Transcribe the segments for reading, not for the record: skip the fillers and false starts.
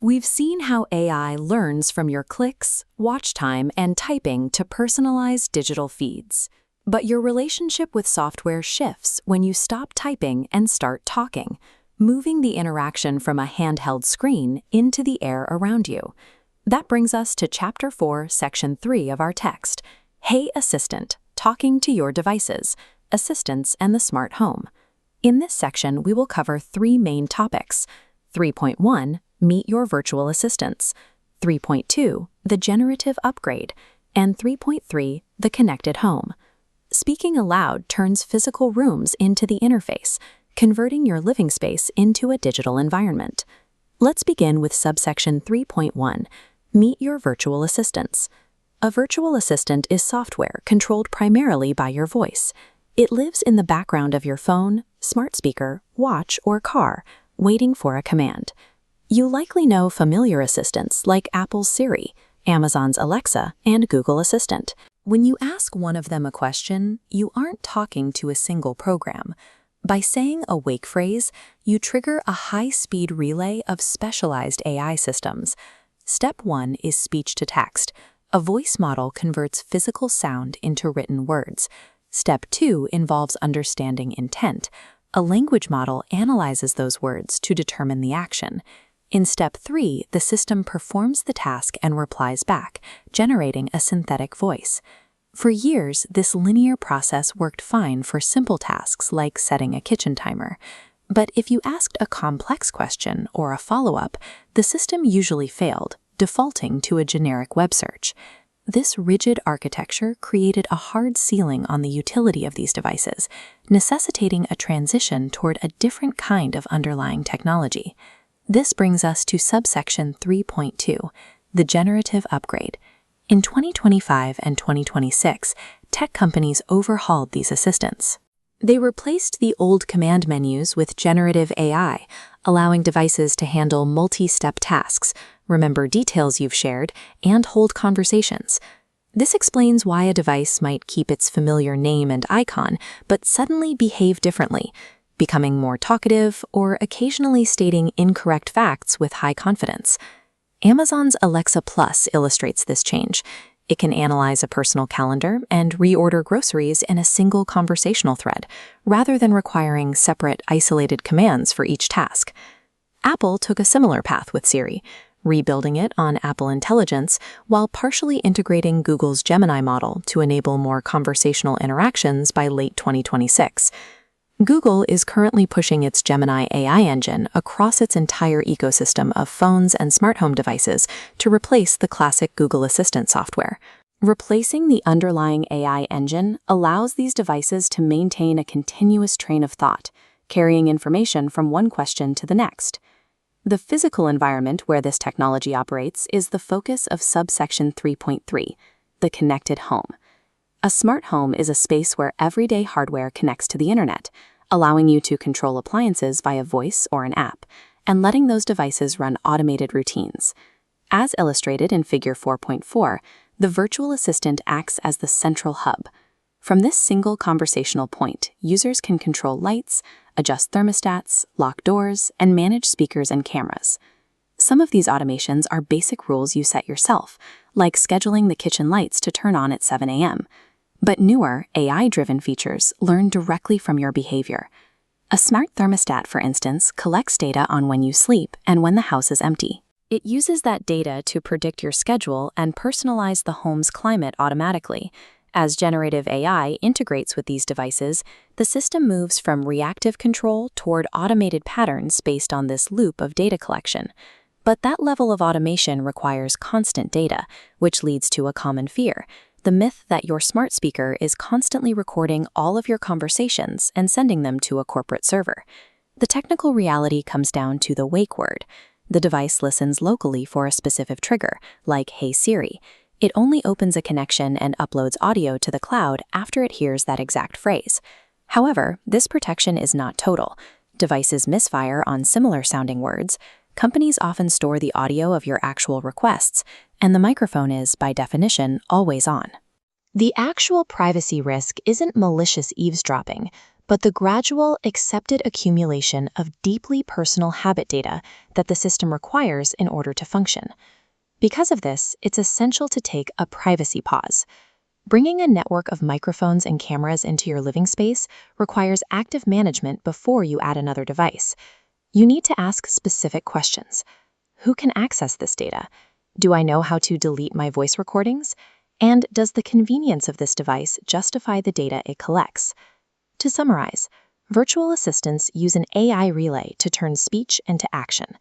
We've seen how AI learns from your clicks, watch time, and typing to personalize digital feeds. But your relationship with software shifts when you stop typing and start talking, moving the interaction from a handheld screen into the air around you. That brings us to Chapter 4, Section 3 of our text, Hey Assistant, Talking to Your Devices, Assistants and the Smart Home. In this section, we will cover three main topics. 3.1, Meet Your Virtual Assistants. 3.2, The Generative Upgrade. And 3.3, The Connected Home. Speaking aloud turns physical rooms into the interface, converting your living space into a digital environment. Let's begin with subsection 3.1, Meet Your Virtual Assistants. A virtual assistant is software controlled primarily by your voice. It lives in the background of your phone, smart speaker, watch, or car, waiting for a command. You likely know familiar assistants like Apple's Siri, Amazon's Alexa, and Google Assistant. When you ask one of them a question, you aren't talking to a single program. By saying a wake phrase, you trigger a high-speed relay of specialized AI systems. Step 1 is speech-to-text. A voice model converts physical sound into written words. Step 2 involves understanding intent. A language model analyzes those words to determine the action. In Step 3, the system performs the task and replies back, generating a synthetic voice. For years, this linear process worked fine for simple tasks like setting a kitchen timer. But if you asked a complex question or a follow-up, the system usually failed, defaulting to a generic web search. This rigid architecture created a hard ceiling on the utility of these devices, necessitating a transition toward a different kind of underlying technology. This brings us to subsection 3.2, the generative upgrade. In 2025 and 2026, tech companies overhauled these assistants. They replaced the old command menus with generative AI, allowing devices to handle multi-step tasks, remember details you've shared, and hold conversations. This explains why a device might keep its familiar name and icon, but suddenly behave differently, becoming more talkative or occasionally stating incorrect facts with high confidence. Amazon's Alexa Plus illustrates this change. It can analyze a personal calendar and reorder groceries in a single conversational thread, rather than requiring separate, isolated commands for each task. Apple took a similar path with Siri, rebuilding it on Apple Intelligence while partially integrating Google's Gemini model to enable more conversational interactions by late 2026. Google is currently pushing its Gemini AI engine across its entire ecosystem of phones and smart home devices to replace the classic Google Assistant software. Replacing the underlying AI engine allows these devices to maintain a continuous train of thought, carrying information from one question to the next. The physical environment where this technology operates is the focus of subsection 3.3, the connected home. A smart home is a space where everyday hardware connects to the internet, allowing you to control appliances via voice or an app, and letting those devices run automated routines. As illustrated in Figure 4.4, the virtual assistant acts as the central hub. From this single conversational point, users can control lights, adjust thermostats, lock doors, and manage speakers and cameras. Some of these automations are basic rules you set yourself, like scheduling the kitchen lights to turn on at 7 a.m., but newer, AI-driven features learn directly from your behavior. A smart thermostat, for instance, collects data on when you sleep and when the house is empty. It uses that data to predict your schedule and personalize the home's climate automatically. As generative AI integrates with these devices, the system moves from reactive control toward automated patterns based on this loop of data collection. But that level of automation requires constant data, which leads to a common fear: the myth that your smart speaker is constantly recording all of your conversations and sending them to a corporate server. The technical reality comes down to the wake word. The device listens locally for a specific trigger, like Hey Siri. It only opens a connection and uploads audio to the cloud after it hears that exact phrase. However, this protection is not total. Devices misfire on similar-sounding words. Companies often store the audio of your actual requests, and the microphone is, by definition, always on. The actual privacy risk isn't malicious eavesdropping, but the gradual, accepted accumulation of deeply personal habit data that the system requires in order to function. Because of this, it's essential to take a privacy pause. Bringing a network of microphones and cameras into your living space requires active management before you add another device. You need to ask specific questions. Who can access this data? Do I know how to delete my voice recordings? And does the convenience of this device justify the data it collects? To summarize, virtual assistants use an AI relay to turn speech into action.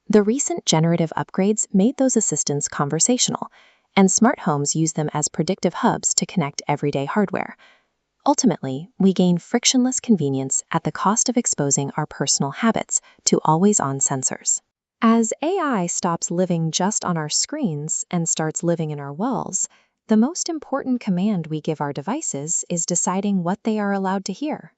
The recent generative upgrades made those assistants conversational, and smart homes use them as predictive hubs to connect everyday hardware. Ultimately, we gain frictionless convenience at the cost of exposing our personal habits to always-on sensors. As AI stops living just on our screens and starts living in our walls, the most important command we give our devices is deciding what they are allowed to hear.